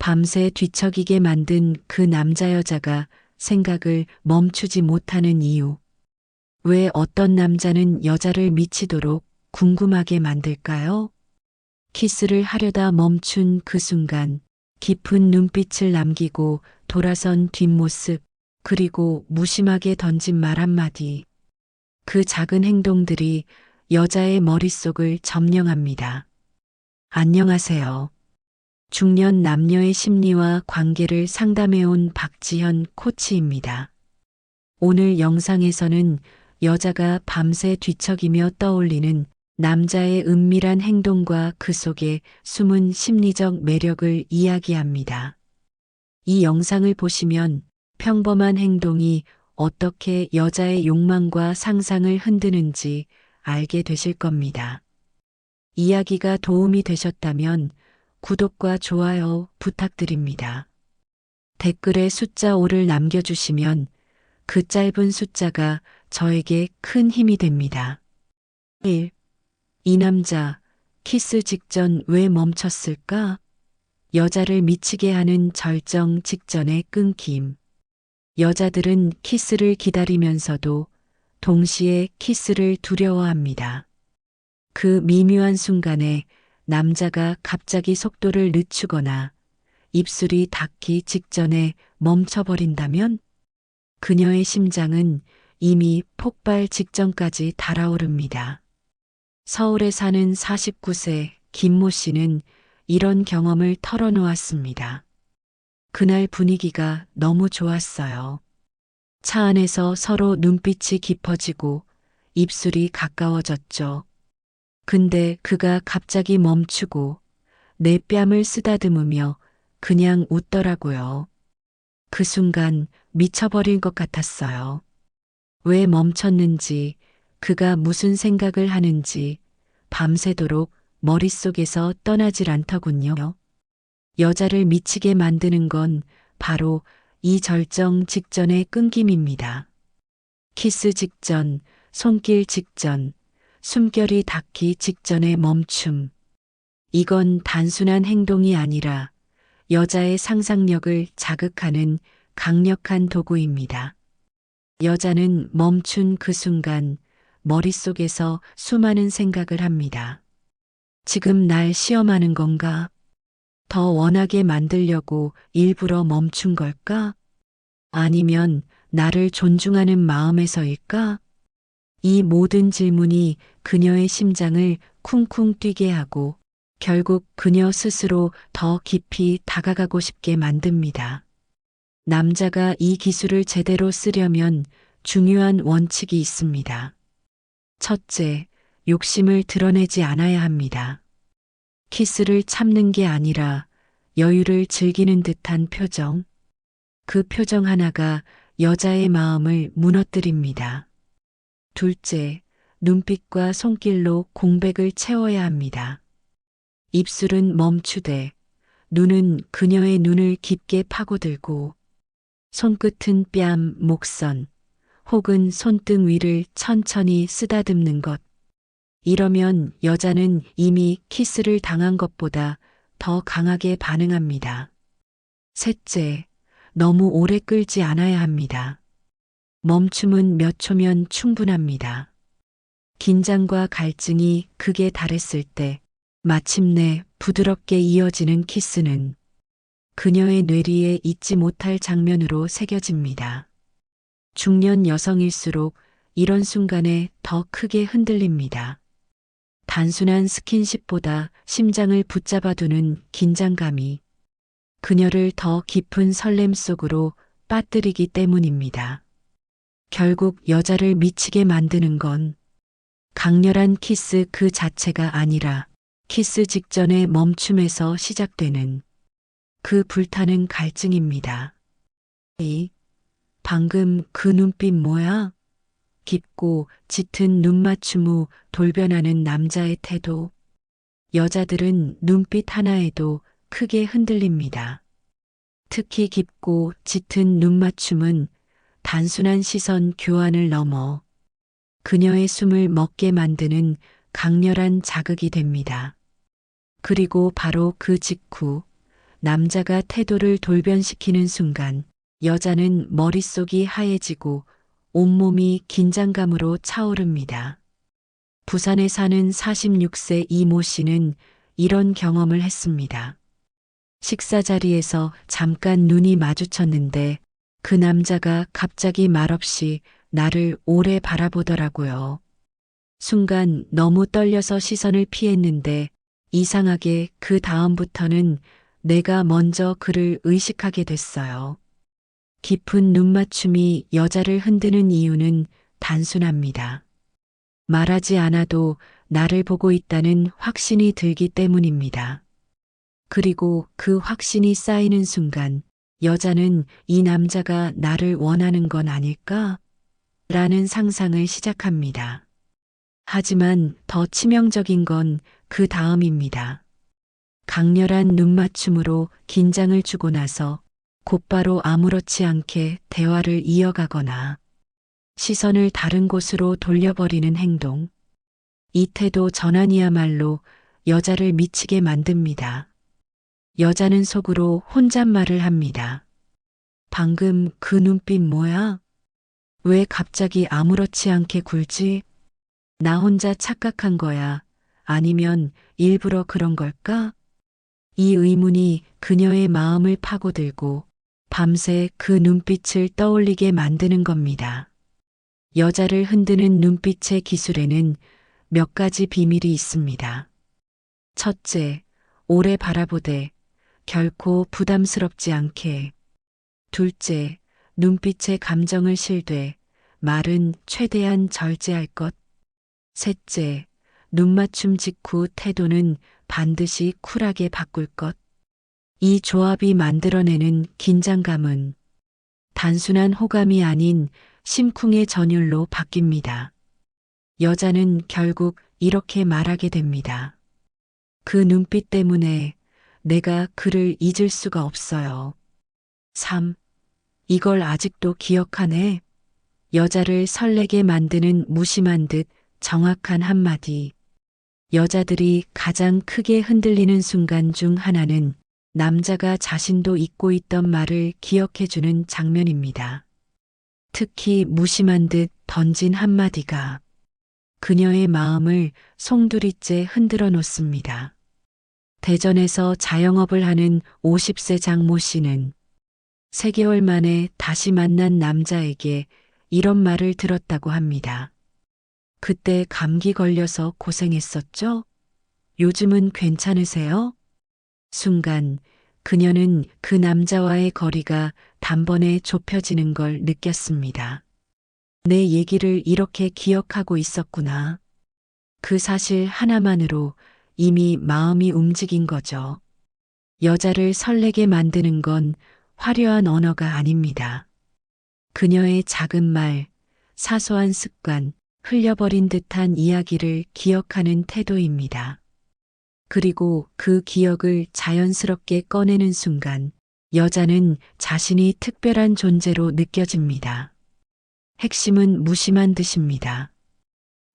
밤새 뒤척이게 만든 그 남자 여자가 생각을 멈추지 못하는 이유. 왜 어떤 남자는 여자를 미치도록 궁금하게 만들까요? 키스를 하려다 멈춘 그 순간 깊은 눈빛을 남기고 돌아선 뒷모습, 그리고 무심하게 던진 말 한마디. 그 작은 행동들이 여자의 머릿속을 점령합니다. 안녕하세요. 중년 남녀의 심리와 관계를 상담해온 박지현 코치입니다. 오늘 영상에서는 여자가 밤새 뒤척이며 떠올리는 남자의 은밀한 행동과 그 속에 숨은 심리적 매력을 이야기합니다. 이 영상을 보시면 평범한 행동이 어떻게 여자의 욕망과 상상을 흔드는지 알게 되실 겁니다. 이야기가 도움이 되셨다면 구독과 좋아요 부탁드립니다. 댓글에 숫자 5를 남겨주시면 그 짧은 숫자가 저에게 큰 힘이 됩니다. 1. 이 남자, 키스 직전 왜 멈췄을까? 여자를 미치게 하는 절정 직전의 끊김. 여자들은 키스를 기다리면서도 동시에 키스를 두려워합니다. 그 미묘한 순간에 남자가 갑자기 속도를 늦추거나 입술이 닿기 직전에 멈춰버린다면 그녀의 심장은 이미 폭발 직전까지 달아오릅니다. 서울에 사는 49세 김모 씨는 이런 경험을 털어놓았습니다. 그날 분위기가 너무 좋았어요. 차 안에서 서로 눈빛이 깊어지고 입술이 가까워졌죠. 근데 그가 갑자기 멈추고 내 뺨을 쓰다듬으며 그냥 웃더라고요. 그 순간 미쳐버릴 것 같았어요. 왜 멈췄는지, 그가 무슨 생각을 하는지 밤새도록 머릿속에서 떠나질 않더군요. 여자를 미치게 만드는 건 바로 이 절정 직전의 끊김입니다. 키스 직전, 손길 직전, 숨결이 닿기 직전의 멈춤. 이건 단순한 행동이 아니라 여자의 상상력을 자극하는 강력한 도구입니다. 여자는 멈춘 그 순간 머릿속에서 수많은 생각을 합니다. 지금 날 시험하는 건가? 더 원하게 만들려고 일부러 멈춘 걸까? 아니면 나를 존중하는 마음에서일까? 이 모든 질문이 그녀의 심장을 쿵쿵 뛰게 하고 결국 그녀 스스로 더 깊이 다가가고 싶게 만듭니다. 남자가 이 기술을 제대로 쓰려면 중요한 원칙이 있습니다. 첫째, 욕심을 드러내지 않아야 합니다. 키스를 참는 게 아니라 여유를 즐기는 듯한 표정. 그 표정 하나가 여자의 마음을 무너뜨립니다. 둘째, 눈빛과 손길로 공백을 채워야 합니다. 입술은 멈추되 눈은 그녀의 눈을 깊게 파고들고 손끝은 뺨, 목선 혹은 손등 위를 천천히 쓰다듬는 것. 이러면 여자는 이미 키스를 당한 것보다 더 강하게 반응합니다. 셋째, 너무 오래 끌지 않아야 합니다. 멈춤은 몇 초면 충분합니다. 긴장과 갈증이 극에 달했을 때 마침내 부드럽게 이어지는 키스는 그녀의 뇌리에 잊지 못할 장면으로 새겨집니다. 중년 여성일수록 이런 순간에 더 크게 흔들립니다. 단순한 스킨십보다 심장을 붙잡아두는 긴장감이 그녀를 더 깊은 설렘 속으로 빠뜨리기 때문입니다. 결국 여자를 미치게 만드는 건 강렬한 키스 그 자체가 아니라 키스 직전의 멈춤에서 시작되는 그 불타는 갈증입니다. 방금 그 눈빛 뭐야? 깊고 짙은 눈맞춤 후 돌변하는 남자의 태도. 여자들은 눈빛 하나에도 크게 흔들립니다. 특히 깊고 짙은 눈맞춤은 단순한 시선 교환을 넘어 그녀의 숨을 멎게 만드는 강렬한 자극이 됩니다. 그리고 바로 그 직후 남자가 태도를 돌변시키는 순간 여자는 머릿속이 하얘지고 온몸이 긴장감으로 차오릅니다. 부산에 사는 46세 이모 씨는 이런 경험을 했습니다. 식사 자리에서 잠깐 눈이 마주쳤는데 그 남자가 갑자기 말없이 나를 오래 바라보더라고요. 순간 너무 떨려서 시선을 피했는데 이상하게 그 다음부터는 내가 먼저 그를 의식하게 됐어요. 깊은 눈맞춤이 여자를 흔드는 이유는 단순합니다. 말하지 않아도 나를 보고 있다는 확신이 들기 때문입니다. 그리고 그 확신이 쌓이는 순간 여자는 이 남자가 나를 원하는 건 아닐까? 라는 상상을 시작합니다. 하지만 더 치명적인 건 그 다음입니다. 강렬한 눈맞춤으로 긴장을 주고 나서 곧바로 아무렇지 않게 대화를 이어가거나 시선을 다른 곳으로 돌려버리는 행동. 이 태도 전환이야말로 여자를 미치게 만듭니다. 여자는 속으로 혼잣말을 합니다. 방금 그 눈빛 뭐야? 왜 갑자기 아무렇지 않게 굴지? 나 혼자 착각한 거야? 아니면 일부러 그런 걸까? 이 의문이 그녀의 마음을 파고들고 밤새 그 눈빛을 떠올리게 만드는 겁니다. 여자를 흔드는 눈빛의 기술에는 몇 가지 비밀이 있습니다. 첫째, 오래 바라보되 결코 부담스럽지 않게. 둘째, 눈빛에 감정을 실되 말은 최대한 절제할 것. 셋째, 눈맞춤 직후 태도는 반드시 쿨하게 바꿀 것. 이 조합이 만들어내는 긴장감은 단순한 호감이 아닌 심쿵의 전율로 바뀝니다. 여자는 결국 이렇게 말하게 됩니다. 그 눈빛 때문에 내가 그를 잊을 수가 없어요. 3. 이걸 아직도 기억하네. 여자를 설레게 만드는 무심한 듯 정확한 한마디. 여자들이 가장 크게 흔들리는 순간 중 하나는 남자가 자신도 잊고 있던 말을 기억해주는 장면입니다. 특히 무심한 듯 던진 한마디가 그녀의 마음을 송두리째 흔들어 놓습니다. 대전에서 자영업을 하는 50세 장모 씨는 3개월 만에 다시 만난 남자에게 이런 말을 들었다고 합니다. 그때 감기 걸려서 고생했었죠? 요즘은 괜찮으세요? 순간 그녀는 그 남자와의 거리가 단번에 좁혀지는 걸 느꼈습니다. 내 얘기를 이렇게 기억하고 있었구나. 그 사실 하나만으로 이미 마음이 움직인 거죠. 여자를 설레게 만드는 건 화려한 언어가 아닙니다. 그녀의 작은 말, 사소한 습관, 흘려버린 듯한 이야기를 기억하는 태도입니다. 그리고 그 기억을 자연스럽게 꺼내는 순간 여자는 자신이 특별한 존재로 느껴집니다. 핵심은 무심한 듯입니다.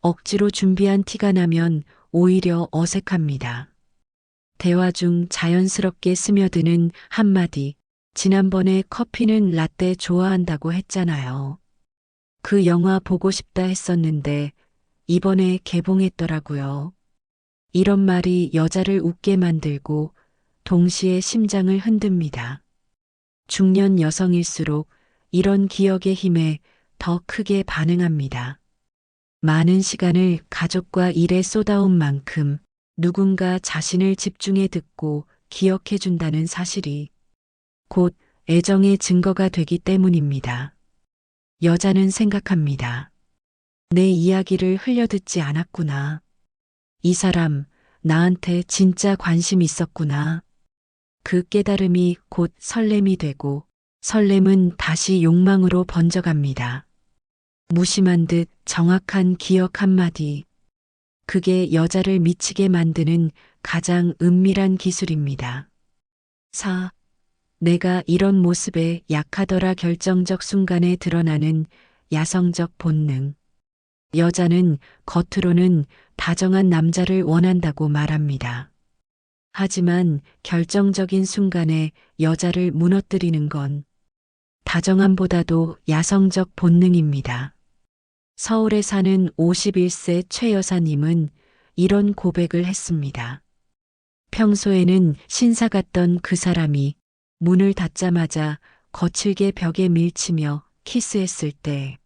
억지로 준비한 티가 나면 오히려 어색합니다. 대화 중 자연스럽게 스며드는 한마디, 지난번에 커피는 라떼 좋아한다고 했잖아요. 그 영화 보고 싶다 했었는데 이번에 개봉했더라고요. 이런 말이 여자를 웃게 만들고 동시에 심장을 흔듭니다. 중년 여성일수록 이런 기억의 힘에 더 크게 반응합니다. 많은 시간을 가족과 일에 쏟아온 만큼 누군가 자신을 집중해 듣고 기억해 준다는 사실이 곧 애정의 증거가 되기 때문입니다. 여자는 생각합니다. 내 이야기를 흘려듣지 않았구나. 이 사람 나한테 진짜 관심 있었구나. 그 깨달음이 곧 설렘이 되고 설렘은 다시 욕망으로 번져갑니다. 무심한 듯 정확한 기억 한마디. 그게 여자를 미치게 만드는 가장 은밀한 기술입니다. 4. 내가 이런 모습에 약하더라 결정적 순간에 드러나는 야성적 본능. 여자는 겉으로는 다정한 남자를 원한다고 말합니다. 하지만 결정적인 순간에 여자를 무너뜨리는 건 다정함보다도 야성적 본능입니다. 서울에 사는 51세 최 여사님은 이런 고백을 했습니다. 평소에는 신사 같던 그 사람이 문을 닫자마자 거칠게 벽에 밀치며 키스했을 때,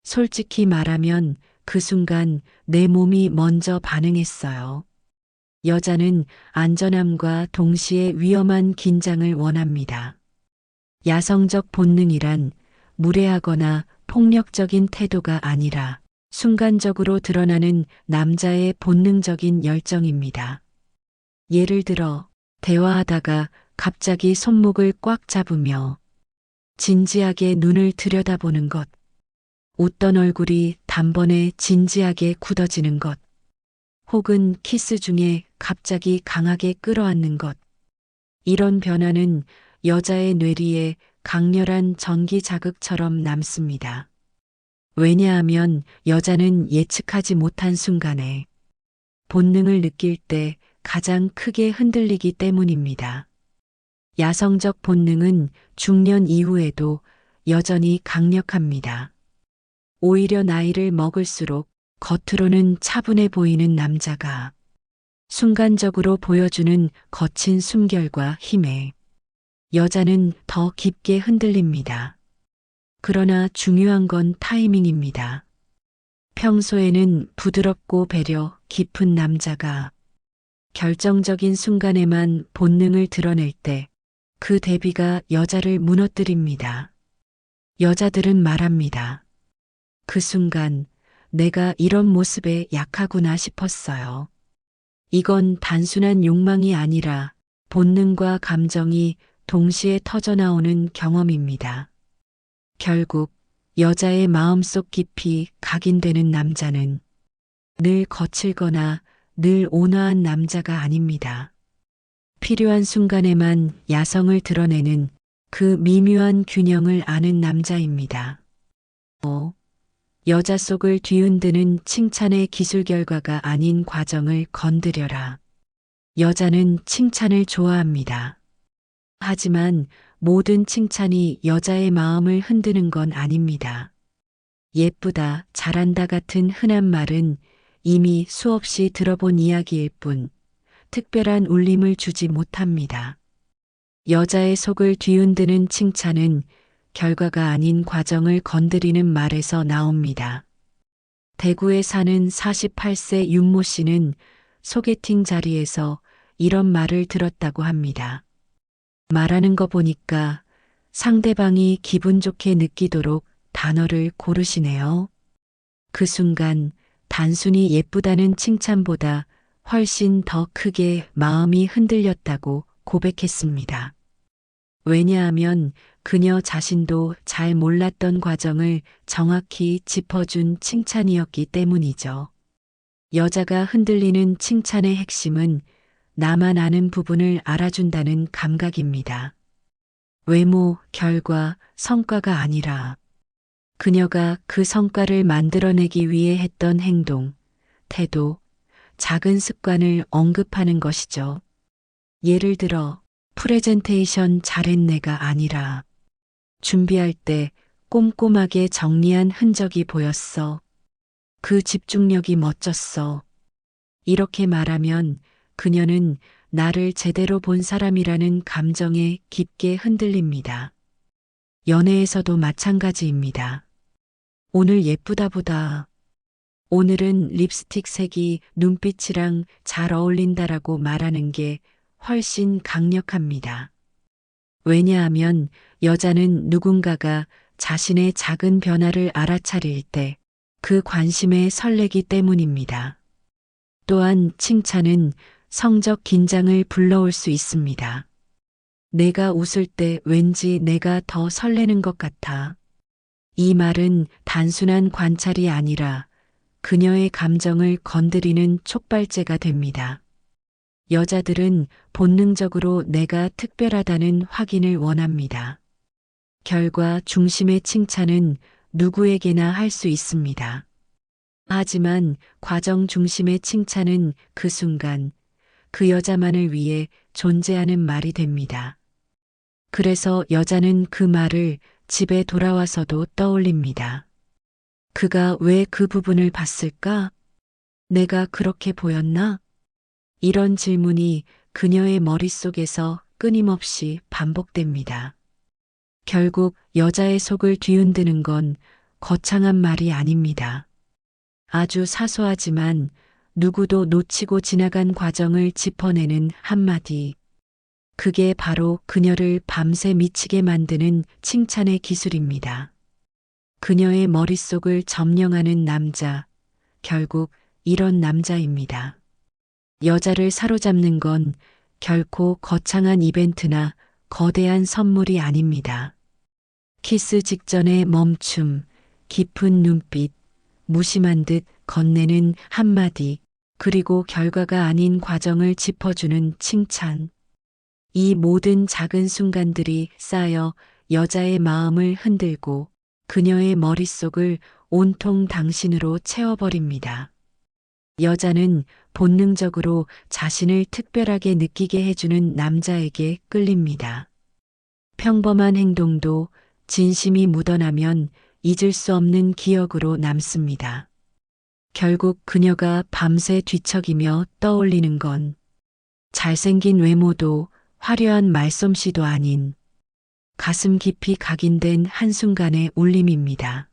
솔직히 말하면 그 순간 내 몸이 먼저 반응했어요. 여자는 안전함과 동시에 위험한 긴장을 원합니다. 야성적 본능이란 무례하거나 폭력적인 태도가 아니라 순간적으로 드러나는 남자의 본능적인 열정입니다. 예를 들어, 대화하다가 갑자기 손목을 꽉 잡으며 진지하게 눈을 들여다보는 것, 웃던 얼굴이 단번에 진지하게 굳어지는 것, 혹은 키스 중에 갑자기 강하게 끌어안는 것. 이런 변화는 여자의 뇌리에 강렬한 전기 자극처럼 남습니다. 왜냐하면 여자는 예측하지 못한 순간에 본능을 느낄 때 가장 크게 흔들리기 때문입니다. 야성적 본능은 중년 이후에도 여전히 강력합니다. 오히려 나이를 먹을수록 겉으로는 차분해 보이는 남자가 순간적으로 보여주는 거친 숨결과 힘에 여자는 더 깊게 흔들립니다. 그러나 중요한 건 타이밍입니다. 평소에는 부드럽고 배려 깊은 남자가 결정적인 순간에만 본능을 드러낼 때 그 대비가 여자를 무너뜨립니다. 여자들은 말합니다. 그 순간 내가 이런 모습에 약하구나 싶었어요. 이건 단순한 욕망이 아니라 본능과 감정이 동시에 터져나오는 경험입니다. 결국 여자의 마음속 깊이 각인되는 남자는 늘 거칠거나 늘 온화한 남자가 아닙니다. 필요한 순간에만 야성을 드러내는 그 미묘한 균형을 아는 남자입니다. 여자 속을 뒤흔드는 칭찬의 기술 결과가 아닌 과정을 건드려라. 여자는 칭찬을 좋아합니다. 하지만 모든 칭찬이 여자의 마음을 흔드는 건 아닙니다. 예쁘다, 잘한다 같은 흔한 말은 이미 수없이 들어본 이야기일 뿐 특별한 울림을 주지 못합니다. 여자의 속을 뒤흔드는 칭찬은 결과가 아닌 과정을 건드리는 말에서 나옵니다. 대구에 사는 48세 윤모 씨는 소개팅 자리에서 이런 말을 들었다고 합니다. 말하는 거 보니까 상대방이 기분 좋게 느끼도록 단어를 고르시네요. 그 순간 단순히 예쁘다는 칭찬보다 훨씬 더 크게 마음이 흔들렸다고 고백했습니다. 왜냐하면 그녀 자신도 잘 몰랐던 과정을 정확히 짚어준 칭찬이었기 때문이죠. 여자가 흔들리는 칭찬의 핵심은 나만 아는 부분을 알아준다는 감각입니다. 외모, 결과, 성과가 아니라 그녀가 그 성과를 만들어내기 위해 했던 행동, 태도, 작은 습관을 언급하는 것이죠. 예를 들어, 프레젠테이션 잘했네가 아니라 준비할 때 꼼꼼하게 정리한 흔적이 보였어. 그 집중력이 멋졌어. 이렇게 말하면 그녀는 나를 제대로 본 사람이라는 감정에 깊게 흔들립니다. 연애에서도 마찬가지입니다. 오늘 예쁘다보다 오늘은 립스틱 색이 눈빛이랑 잘 어울린다라고 말하는 게 훨씬 강력합니다. 왜냐하면 여자는 누군가가 자신의 작은 변화를 알아차릴 때 그 관심에 설레기 때문입니다. 또한 칭찬은 성적 긴장을 불러올 수 있습니다. 내가 웃을 때 왠지 내가 더 설레는 것 같아. 이 말은 단순한 관찰이 아니라 그녀의 감정을 건드리는 촉발제가 됩니다. 여자들은 본능적으로 내가 특별하다는 확인을 원합니다. 결과 중심의 칭찬은 누구에게나 할 수 있습니다. 하지만 과정 중심의 칭찬은 그 순간 그 여자만을 위해 존재하는 말이 됩니다. 그래서 여자는 그 말을 집에 돌아와서도 떠올립니다. 그가 왜 그 부분을 봤을까? 내가 그렇게 보였나? 이런 질문이 그녀의 머릿속에서 끊임없이 반복됩니다. 결국 여자의 속을 뒤흔드는 건 거창한 말이 아닙니다. 아주 사소하지만 누구도 놓치고 지나간 과정을 짚어내는 한마디. 그게 바로 그녀를 밤새 미치게 만드는 칭찬의 기술입니다. 그녀의 머릿속을 점령하는 남자, 결국 이런 남자입니다. 여자를 사로잡는 건 결코 거창한 이벤트나 거대한 선물이 아닙니다. 키스 직전의 멈춤, 깊은 눈빛, 무심한 듯 건네는 한마디, 그리고 결과가 아닌 과정을 짚어주는 칭찬. 이 모든 작은 순간들이 쌓여 여자의 마음을 흔들고 그녀의 머릿속을 온통 당신으로 채워버립니다. 여자는 본능적으로 자신을 특별하게 느끼게 해주는 남자에게 끌립니다. 평범한 행동도 진심이 묻어나면 잊을 수 없는 기억으로 남습니다. 결국 그녀가 밤새 뒤척이며 떠올리는 건 잘생긴 외모도 화려한 말솜씨도 아닌 가슴 깊이 각인된 한순간의 울림입니다.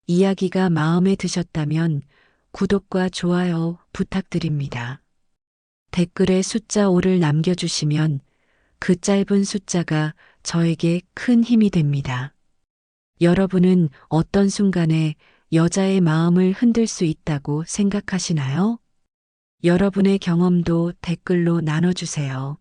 이야기가 마음에 드셨다면 구독과 좋아요 부탁드립니다. 댓글에 숫자 5를 남겨주시면 그 짧은 숫자가 저에게 큰 힘이 됩니다. 여러분은 어떤 순간에 여자의 마음을 흔들 수 있다고 생각하시나요? 여러분의 경험도 댓글로 나눠주세요.